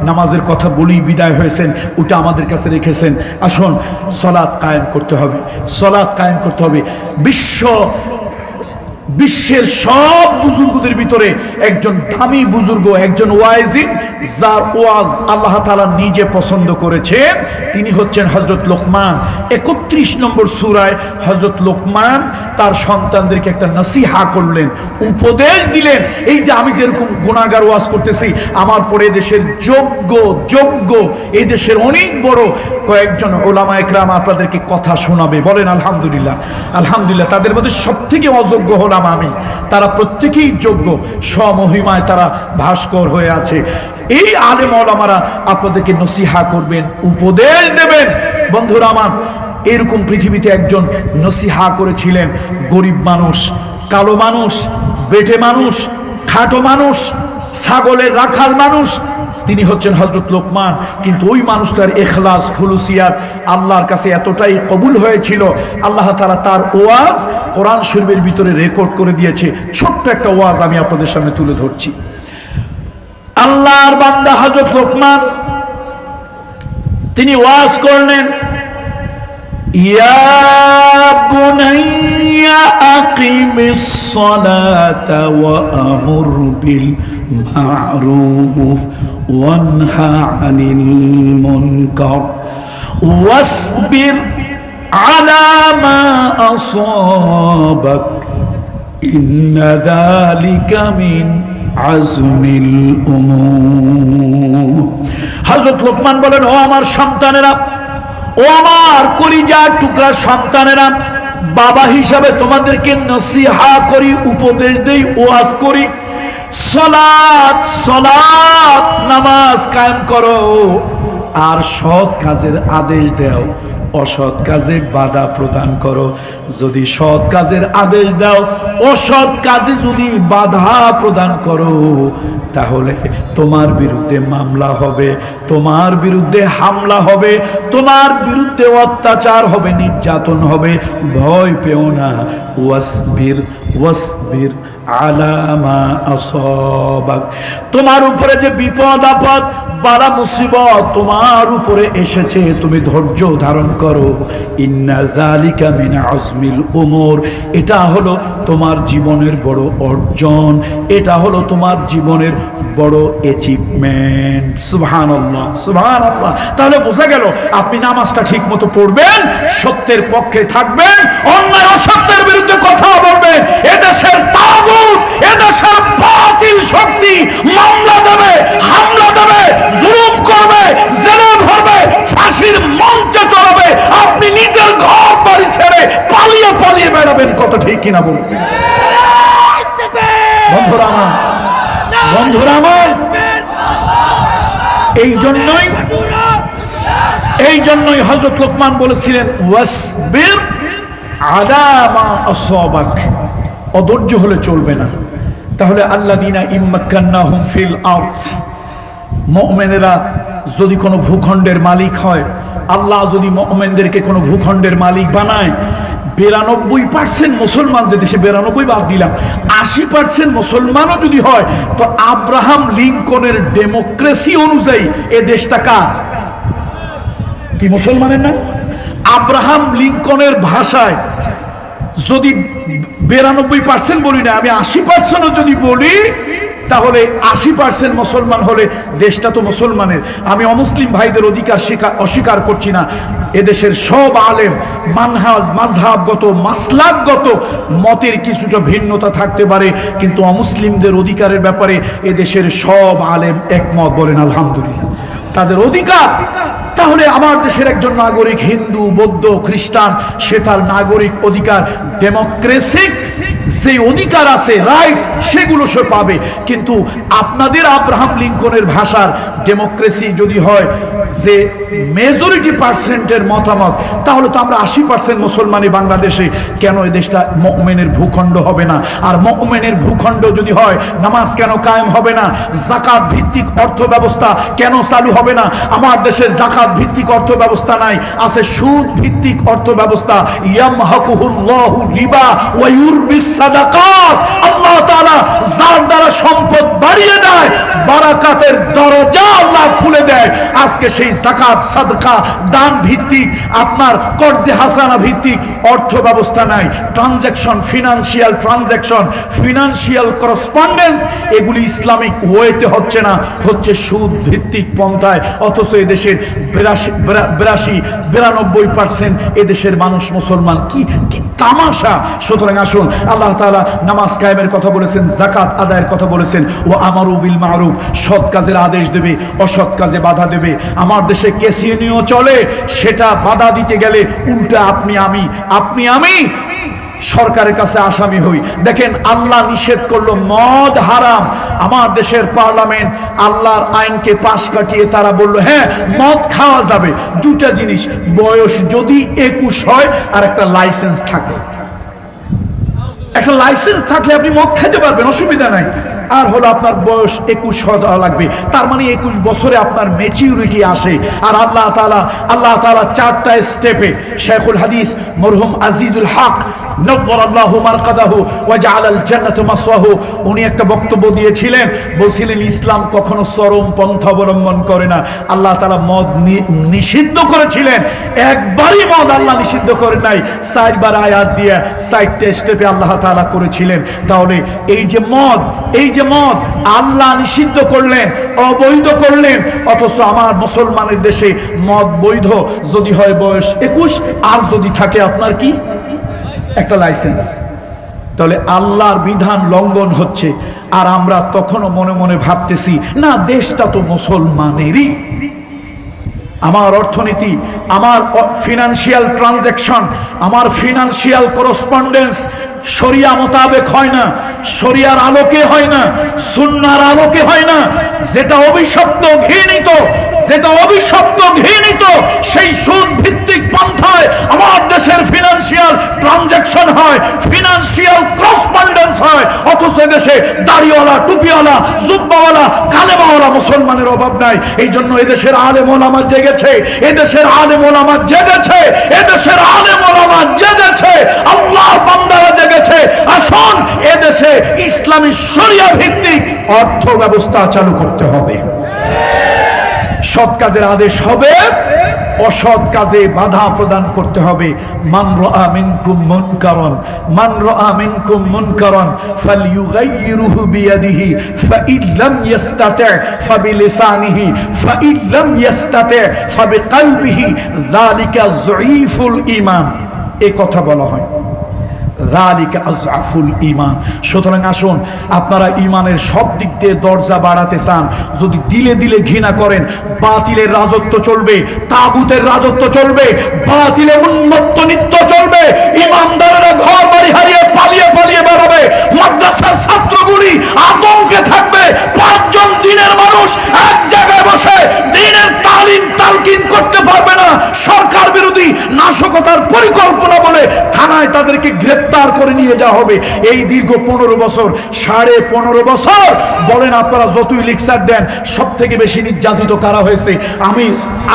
নামাজের কথা বলি বিদায় হয়েছেন, ওটা আমাদের কাছে রেখেছেন। আসুন সালাত কায়েম করতে হবে, সালাত কায়েম করতে হবে। বিশ্বের সব বুজুর্গদের ভিতরে একজন দামি বুজুর্গ, একজন ওয়াইজিন, যার ওয়াজ আল্লাহ তাআলা নিজে পছন্দ করেছেন, তিনি হচ্ছেন হযরত লোকমান। 31 নম্বর সূরায় হযরত লোকমান তার সন্তানদেরকে একটা নসিহা করলেন, উপদেশ দিলেন। এই যে আমি যেরকম গুনাহগার ওয়াজ করতেছি, আমার পরে দেশের যোগ্য এই দেশের অনেক বড় কয়েকজন উলামা ইকরাম আপনাদেরকে কথা শোনাবে। বলেন আলহামদুলিল্লাহ। আলহামদুলিল্লাহ। তাদের মধ্যে সবথেকে অযোগ্য হলাম আমি, তারা প্রত্যেকেই যোগ্য, স্বমহিমায় তারা ভাস্কর হয়ে আছে। এই আলেম ওলামারা আপনাদেরকে নসিহা করবেন, উপদেশ দেবেন। বন্ধুরা আমার, এরকম পৃথিবীতে একজন নসিহা করেছিলেন গরিব মানুষ, কালো মানুষ, বেটে মানুষ, খাটো মানুষ, ছাগলের রাখাল মানুষ, তিনি হচ্ছেন হযরত লোকমান। কিন্তু ওই মানুষটার ইখলাস, খুলুসিয়াত আল্লাহর কাছে এতটাই কবুল হয়েছিল, আল্লাহ তাআলা তার ওয়াজ কোরআন শরীফের ভিতরে রেকর্ড করে দিয়েছে। ছোট্ট একটা ওয়াজ আমি আপনাদের সামনে তুলে ধরছি। আল্লাহর বান্দা হযরত লোকমান তিনি ওয়াজ করলেন, ইয়া বুনাইয়া আকিমিস সালাতা ওয়া আমুর বিল মা'রুফ ওয়ানহা আনিল মুনকার ওয়াসবির আলা মা আসাবাক ইন্না যালিকা মিন আজমিল উমুর। হযরত লোকমান বলেন, ও আমার সন্তানেরা, ও আমার কলিজার টুকরা সন্তানেরা, বাবা হিসাবে তোমাদেরকে নসিহা করি, উপদেশ দেই, ওয়াজ করি। সালাত নামাজ কায়েম করো, আর সৎ কাজের আদেশ দাও, অসৎ কাজে বাধা প্রদান করো। যদি সৎ কাজের আদেশ দাও, অসৎ কাজে যদি বাধা প্রদান করো, তাহলে তোমার বিরুদ্ধে মামলা হবে, তোমার বিরুদ্ধে হামলা হবে, তোমার বিরুদ্ধে অত্যাচার হবে, নির্যাতন হবে। ভয় পেও না। ওয়াসবির আলা মা আসাবাক, তোমার উপরে যে বিপদ আপদ বালা মুসিবত তোমার উপরে এসেছে, তুমি ধৈর্য ধারণ করো। ইন্না যালিকা মিন আজমিল উমুর, এটা হলো তোমার জীবনের বড় অর্জন, এটা হলো তোমার জীবনের বড় অ্যাচিভমেন্ট। সুবহানাল্লাহ, সুবহানাল্লাহ। তাহলে বোঝা গেল, আপনি নামাজটা ঠিক মতো পড়বেন, সত্যের পক্ষে থাকবেন, অন্যায় অসত্যের বিরুদ্ধে কথা বলবেন। এদেশের তাগুত, এদেশের বাতিল শক্তি মামলা দেবে, হামলা দেবে, জুলুম করবে, জেলে ভরবে, ফাঁসির মঞ্চে চড়াবে। আপনি নিজের ঘর বাড়ি ছেড়ে পালিয়ে পালিয়ে বেড়াবেন। কত ঠিক কিনা বলুন বন্ধুরা আমার, বন্ধুরা আমার। এই জন্যই হযরত লোকমান বলেছিলেন, ওয়াসবির আলা মা আসাবাক, অধৈর্য হলে চলবে না। তাহলে আল্লাযীনা ইম্মাক্কান্নাহুম ফিল আরদ, মুমিনেরা যদি কোনো ভূখণ্ডের মালিক হয়, আল্লাহ যদি মুমিনদেরকে কোনো ভূখণ্ডের মালিক বানায়, 92% মুসলমান, যে দেশে 92 বাদ দিলাম, 80% মুসলমানও যদি হয়, তো আব্রাহাম লিঙ্কনের ডেমোক্রেসি অনুযায়ী এ দেশটা কার? কি মুসলমানের না? আব্রাহাম লিঙ্কনের ভাষায় যদি 92% বলি না, আমি 80% যদি বলি, তাহলে 80% মুসলমান হলে দেশটা তো মুসলমানের। আমি অমুসলিম ভাইদের অধিকার অস্বীকার করছি না। এদেশের সব আলেম মানহাজ, মাযহাবগত, মাসলাকগত মতের কিছুটা ভিন্নতা থাকতে পারে, কিন্তু অমুসলিমদের অধিকারের ব্যাপারে এদেশের সব আলেম একমত। বলেন আলহামদুলিল্লাহ, তাদের অধিকার। তাহলে আমার দেশের একজন নাগরিক, হিন্দু, বৌদ্ধ, খ্রিস্টান, সে তার নাগরিক অধিকার, ডেমোক্রেসিক যে অধিকার আছে, রাইটস, সেগুলো সে পাবে। কিন্তু আপনাদের আব্রাহাম লিঙ্কনের ভাষার ডেমোক্রেসি যদি হয় যে মেজরিটি পার্সেন্টের মতামত, তাহলে তো আমরা 80% মুসলমানই বাংলাদেশে, কেন এ দেশটা মুমিনের ভূখণ্ড হবে না? আর মুমিনের ভূখণ্ড যদি হয়, নামাজ কেন কায়েম হবে না? যাকাত ভিত্তিক অর্থ ব্যবস্থা কেন চালু হবে না? আমার দেশের যাকাত ভিত্তিক অর্থ ব্যবস্থা নাই, আছে সুদ ভিত্তিক অর্থ ব্যবস্থা। ইয়ামহাকুহুল্লাহু রিবা ওয়া ইউরবিস সাদাকাত, আল্লাহ তাআলা যার দ্বারা সম্পদ বাড়িয়ে দেয়, বারাকাতের দরজা আল্লাহ খুলে দেয়। আজকে সেই যাকাত, সাদকা, দান ভিত্তিক, আপনার কর্জে হাসানা ভিত্তিক অর্থ ব্যবস্থা নাই। Transaction, financial transaction, financial correspondence, এগুলি ইসলামিক ওয়েতে হচ্ছে না, হচ্ছে সুদ ভিত্তিক পন্থায়। অথচ এদেশের 92% এদেশের মানুষ মুসলমান। কি কি তামাশা! সুতরাং আসুন, আল্লাহ তাআলা নামাজ কায়েমের কথা বলেছেন, যাকাত আদায়ের কথা বলেছেন, ও আমারু বিল মারুফ, সৎ কাজের আদেশ দেবে, অসৎ কাজে বাধা দেবে। আমার দেশে ক্যাসিনো চলে, সেটা বাধা দিতে গেলে উল্টা আপনি আমি সরকারের কাছে আসামি হই। দেখেন, আল্লাহ নিষেধ করলো মদ হারাম, আমার দেশের পার্লামেন্ট আল্লাহর আইনকে পাশ কাটিয়ে তারা বলল হ্যাঁ মদ খাওয়া যাবে। দুটা জিনিস, বয়স যদি 21 হয় আর একটা লাইসেন্স থাকে। একটা লাইসেন্স থাকলে আপনি মদ খেতে পারবেন, অসুবিধা নাই। আর হলো আপনার বয়স 21 হওয়া লাগবে, তার মানে 21 বছরে আপনার ম্যাচিউরিটি আসে। আর আল্লাহ তাআলা 4টা স্টেপে, শেখুল হাদিস মরহুম আজিজুল হক নব্বরাল্লাহু মারকাদাহু ওয়া জাআলাল জান্নাতা মাসওয়াহু, উনি একটা বক্তব্য দিয়েছিলেন, বলছিলেন ইসলাম কখনো চরম পন্থা অবলম্বন করে না। আল্লাহ তাআলা মদ নিষিদ্ধ করেছিলেন, একবারই মদ আল্লাহ নিষিদ্ধ করে নাই, 4বার আয়াত দিয়ে 4টা স্টেপে আল্লাহ তাআলা করেছিলেন। তাহলে এই যে মদ আল্লাহ নিষিদ্ধ করলেন, অবৈধ করলেন, অথচ আমার মুসলমানের দেশে মদ বৈধ যদি হয় বয়স 21, আর যদি থাকে আপনার কি একটা লাইসেন্স। তাহলে আল্লাহর বিধান লঙ্ঘন হচ্ছে, আর আমরা তখনও মনে মনে ভাবতেছি না দেশটা তো মুসলমানেরই। আমার অর্থনীতি, আমার ফিনান্সিয়াল ট্রানজাকশন, আমার ফিনান্সিয়াল করসপন্ডেন্স শরিয়া মোতাবেক হয় না, শরিয়ার আলোকে হয় না, সুন্নাহর আলোকে হয় না। যেটা অভিশপ্ত ঘৃণিত সেই সুদ ভিত্তিক পন্থায় আমার দেশের ফিনান্সিয়াল ট্রানজাকশন হয়, ফিনান্সিয়াল করসপন্ডেন্স হয়। অথচ দেশে দাড়িওয়ালা, টুপিওয়ালা, জুব্বাওয়ালা, কালেমাওয়ালা মুসলমানের অভাব নাই। এই জন্য এদেশের আলেম ওলামা জেগেছে, আল্লাহ বান্দারা জেগেছে। আসুন, এদেশে ইসলামী শরিয়া ভিত্তিক অর্থ ব্যবস্থা চালু করতে হবে। সৎ কাজের আদেশ হবে, অসৎ কাজে বাধা প্রদান করতে হবে। মান রাআ মিনকুম মুনকারান ফালইয়ুগাইয়িরহু বিয়াদিহি ফাইন লাম ইস্তাতি' ফাবিলিসানিহি ফাইন লাম ইস্তাতি' ফাবিকলবিহি যালিকা যঈফুল ঈমান। এই কথা বলা হয়, যালিকা আযআফুল ঈমান। সুতরাং আসুন, আপনারা ঈমানের সব দিক দিয়ে দরজা বাড়াতে চান, যদি দিলে দিলে ঘৃণা করেন, বাতিলের রাজত্ব চলবে, তাগুতের রাজত্ব চলবে, বাতিলের উন্মত্ত নিত্য চলবে। ঈমানদারেরা ঘর বাড়ি হারিয়ে পালিয়ে বেরোবে, মাদ্রাসার ছাত্রগুলি আতঙ্কে থাকবে। 5 জন দিনের মানুষ এক জায়গায় বসে দ্বীনের তালকিন করতে পারবে না। সরকার বিরোধী নাশকতার পরিকল্পনা বলে থানায় তাদেরকে গ্রেপ্তার করে নিয়ে যাওয়া হবে। এই দীর্ঘ 15 বছর, 15.5 বছর বলেন আপনারা যতই লেকচার দেন, সব থেকে বেশি নির্যাতিত কারা হয়েছে?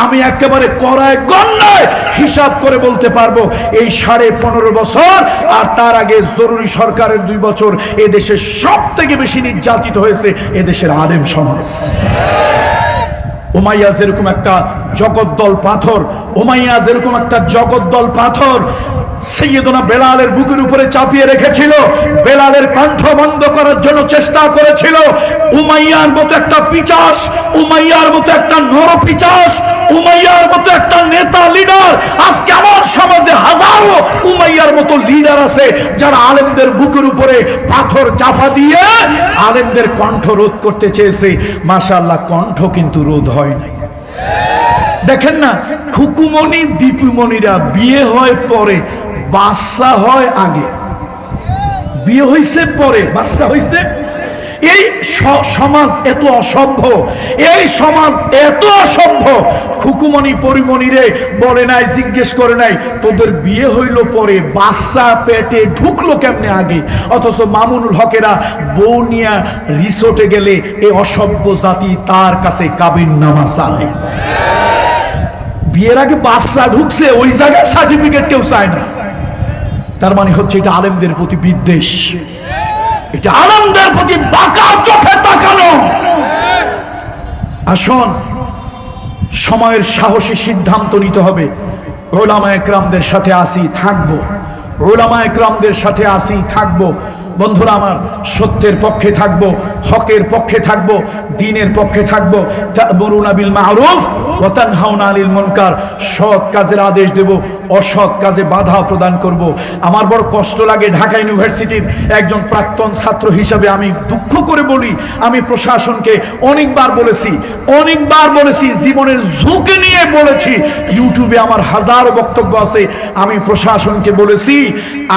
আমি একেবারে কড়ায় গণনায় হিসাব করে বলতে পারবো, এই 15.5 বছর আর তার আগে জরুরি সরকারের 2 বছর এদেশে সব থেকে বেশি নির্যাতিত হয়েছে এদেশের আলেম সমাজ। উমাইয়া যেরকম একটা জগদ্দল পাথর সাইয়েদনা বেলালের বুকের উপরে চাপিয়ে রেখেছিল, বেলালের কণ্ঠ বন্ধ করার জন্য চেষ্টা করেছিল। উমাইয়ার মতো একটা পিচাস, উমাইয়ার মতো একটা নরপিচাস, উমাইয়ার মতো একটা নেতা লিডার, আজকে আমার সমাজে হাজারো উমাইয়ার মতো লিডার আছে যারা আলেমদের বুকের উপরে পাথর চাপা দিয়ে আলেমদের কণ্ঠ রোধ করতে চেয়েছে। মাশাআল্লাহ, কণ্ঠ কিন্তু রোধ হয় নাই। দেখেন না, খুকুমণি দীপুমণিরা বিয়ে হয় পরে, বাচ্চা হয় আগে। বিয়ে হইছে পরে, বাচ্চা হইছে। এই সমাজ এত অসভ্য, খুকুমণি পরিমণিরে বলে নাই, জিজ্ঞেস করে নাই তোদের বিয়ে হইল পরে, বাচ্চা পেটে ঢুকলো কেমনে আগে? অথচ মামুনুল হকেরা বউ নিয়া রিসোর্টে গেলে এই অসভ্য জাতি তার কাছে কাবিননামা চায়। বিয়ের আগে বাচ্চা ঢুকছে, ওই জায়গায় সার্টিফিকেট কেউ চায় না। তার মানে হচ্ছে এটা আলেমদের প্রতি বিদ্বেষ, এটা আলেমদের প্রতি বাঁকা চোখে তাকানো। আসুন, সময়ের সাহসী সিদ্ধান্ত নিতে হবে। উলামা একরামদের সাথে আসি থাকবো, উলামা একরামদের সাথে আসি থাকবো। বন্ধুরা আমার, সত্যের পক্ষে থাকবো, হকের পক্ষে থাকবো, দ্বীনের পক্ষে থাকবো। তা'মুরুনা বিল মা'রুফ ওয়া তানহাউনা আনিল মুনকার, সৎ কাজের আদেশ দেব, অসৎ কাজে বাধা প্রদান করব। আমার বড় কষ্ট লাগে, ঢাকা ইউনিভার্সিটির একজন প্রাক্তন ছাত্র হিসাবে আমি দুঃখ করে বলি, আমি প্রশাসনকে অনেকবার বলেছি, জীবনের ঝুঁকি নিয়ে বলেছি, ইউটিউবে আমার হাজারো বক্তব্য আছে। আমি প্রশাসনকে বলেছি,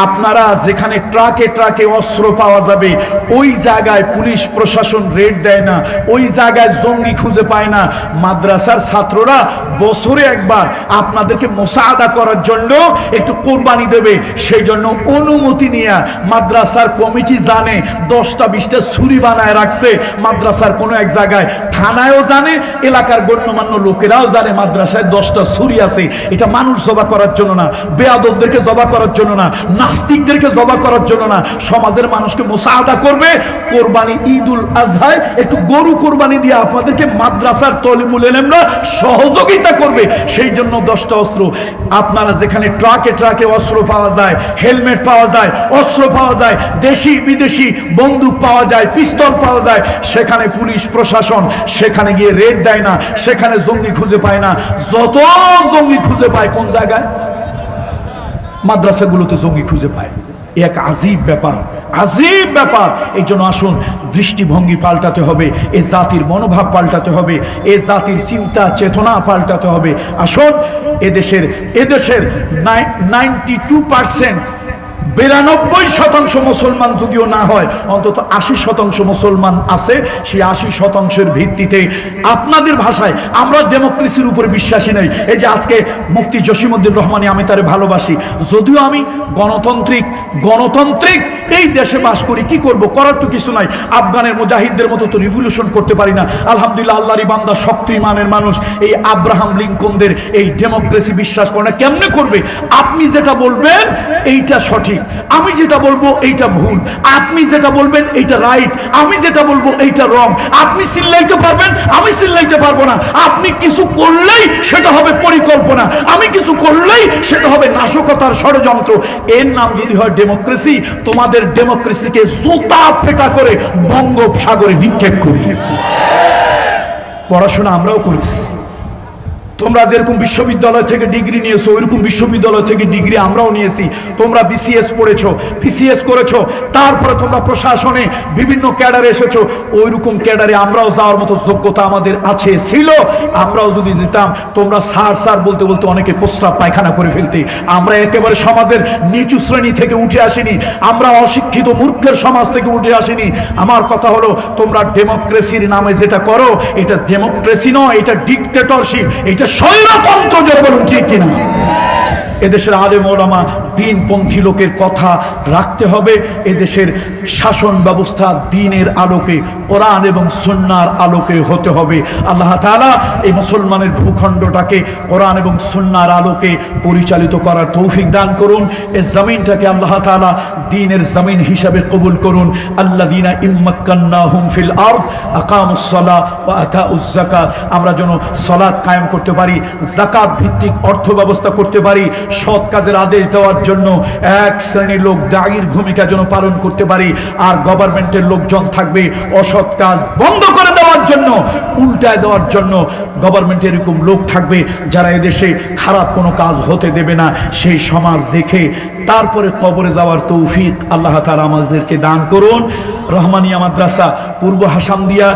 আপনারা যেখানে ট্রাকে ট্রাকে অস্ত্র পাওয়া যাবে ওই জায়গায় পুলিশ প্রশাসন রেড দেয় না, ওই জায়গায় জঙ্গি খুঁজে পায় না। মাদ্রাসার ছাত্ররা বছরে একবার আপনাদেরকে মোসাআদা করার জন্য একটু কোরবানি দেবে, সেই জন্য অনুমতি নিয়ে মাদ্রাসার কমিটি জানে 10টা 20টা ছুরি বানায় রাখছে মাদ্রাসার কোনো এক জায়গায়, থানায়ও জানে, এলাকার গণ্যমান্য লোকেরাও জানে মাদ্রাসায় 10টা ছুরি আছে। এটা মানুষ জবা করার জন্য না, বেয়াদবদেরকে জবা করার জন্য না, নাস্তিকদেরকে জবা করার জন্য না, সমাজের মানুষকে মোসাআদা করবে। কোরবানি ঈদুল আজহায় একটু গরু কোরবানি দিয়ে আপনাদেরকে মাদ্রাসার তলিবুল ইলমরা সহযোগিতা করবে, সেই জন্য 10টা অস্ত্র। আপনারা যেখানে ট্রাকে ট্রাকে অস্ত্র পাওয়া যায়, হেলমেট পাওয়া যায়, অস্ত্র পাওয়া যায়, দেশি বিদেশি বন্দুক পাওয়া যায়, পিস্তল পাওয়া যায়, সেখানে পুলিশ প্রশাসন সেখানে গিয়ে রেড দেয় না, সেখানে জঙ্গি খুঁজে পায় না। যত জঙ্গি খুঁজে পায় কোন জায়গায়? মাদ্রাসাগুলোতে জঙ্গি খুঁজে পায়। এক আজীব ব্যাপার। এই জন্য আসুন, দৃষ্টিভঙ্গি পাল্টাতে হবে, এ জাতির মনোভাব পাল্টাতে হবে, এ জাতির চিন্তা চেতনা পাল্টাতে হবে। আসুন, এদেশের 92% 92% মুসলমান যদিও না হয়, অন্তত 80% মুসলমান আছে। সেই 80%-এর ভিত্তিতে আপনাদের ভাষায় আমরা ডেমোক্রেসির উপরে বিশ্বাসী নই। এই যে আজকে মুফতি জসিমউদ্দিন রহমানী, আমি তারে ভালোবাসি, যদিও আমি গণতান্ত্রিক এই দেশে বাস করি, কি করব, করার তো কিছু নাই। আফগানের মুজাহিদদের মতো তো রিভলিউশন করতে পারি না। আলহামদুলিল্লাহ, আল্লাহরই বান্দা, শক্ত ইমানের মানুষ এই আব্রাহাম লিঙ্কনদের এই ডেমোক্রেসি বিশ্বাস করে না। কেমনে করবে? আপনি যেটা বলবেন এইটা সঠিক, আমি যেটা বলবো এইটা ভুল, আপনি যেটা বলবেন এইটা রাইট, আমি যেটা বলবো এইটা রং। আপনি চিল্লাইতে পারবেন, আমি চিল্লাইতে পারবো না। আপনি কিছু করলেই সেটা হবে পরিকল্পনা, আমি কিছু করলেই সেটা হবে নাশকতার ষড়যন্ত্র। এর নাম যদি হয় ডেমোক্রেসি, তোমাদের ডেমোক্রেসিকে জুতা পেটা করে বঙ্গোপসাগরে নিক্ষেপ করি। পড়াশোনা আমরাও করেছি, তোমরা যেরকম বিশ্ববিদ্যালয় থেকে ডিগ্রি নিয়েছো ওইরকম বিশ্ববিদ্যালয় থেকে ডিগ্রি আমরাও নিয়েছি। তোমরা বিসিএস পড়েছো, পিসিএস করেছো, তারপরে তোমরা প্রশাসনে বিভিন্ন ক্যাডারে এসেছো, ওইরকম ক্যাডারে আমরাও যাওয়ার মতো যোগ্যতা আমাদের আছে, ছিল। আমরাও যদি যেতাম, তোমরা স্যার বলতে বলতে অনেকে প্রস্রাব পায়খানা করে ফেলতে। আমরা একেবারে সমাজের নিচু শ্রেণী থেকে উঠে আসিনি, আমরা অশিক্ষিত মূর্খের সমাজ থেকে উঠে আসিনি। আমার কথা হলো, তোমরা ডেমোক্রেসির নামে যেটা করো, এটা ডেমোক্রেসি নয়, এটা ডিক্টেটরশিপ, এটা স্বৈরতন্ত্র। যারা বলুন ঠিক কিনা? এদেশের আলেম ওলামা দ্বীনপন্থী লোকের কথা রাখতে হবে। এদেশের শাসন ব্যবস্থা দ্বীনের আলোকে, কোরআন এবং সুন্নাহর আলোকে হতে হবে। আল্লাহ তাআলা এই মুসলমানের ভূখণ্ডটাকে কোরআন এবং সুন্নাহর আলোকে পরিচালিত করার তৌফিক দান করুন। এই জমিনটাকে আল্লাহ তাআলা দ্বীনের জমিন হিসাবে কবুল করুন। আল্লাযীনা ইম্মাক্কান্নাহুম ফিল আরদ আকামুস সালাহ ওয়া আতাউজ যাকাত, আমরা যেন সালাত কায়েম করতে পারি, যাকাত ভিত্তিক অর্থ ব্যবস্থা করতে পারি, সৎ কাজের আদেশ দেওয়ার জন্য এক শ্রেণীর লোক দায়ীর ভূমিকা যেন পালন করতে পারি, আর গভর্নমেন্টের লোকজন থাকবে অসৎ কাজ বন্ধ করে দেওয়ার জন্য, উল্টায় দেওয়ার জন্য। গভর্নমেন্টের এরকম লোক থাকবে যারা এদেশে খারাপ কোনো কাজ হতে দেবে না। সেই সমাজ দেখে তারপরে কবরে যাওয়ার তৌফিক আল্লাহ তাআলা আমাদেরকে দান করুন। রহমানিয়া মাদ্রাসা পূর্ব হাসামদিয়া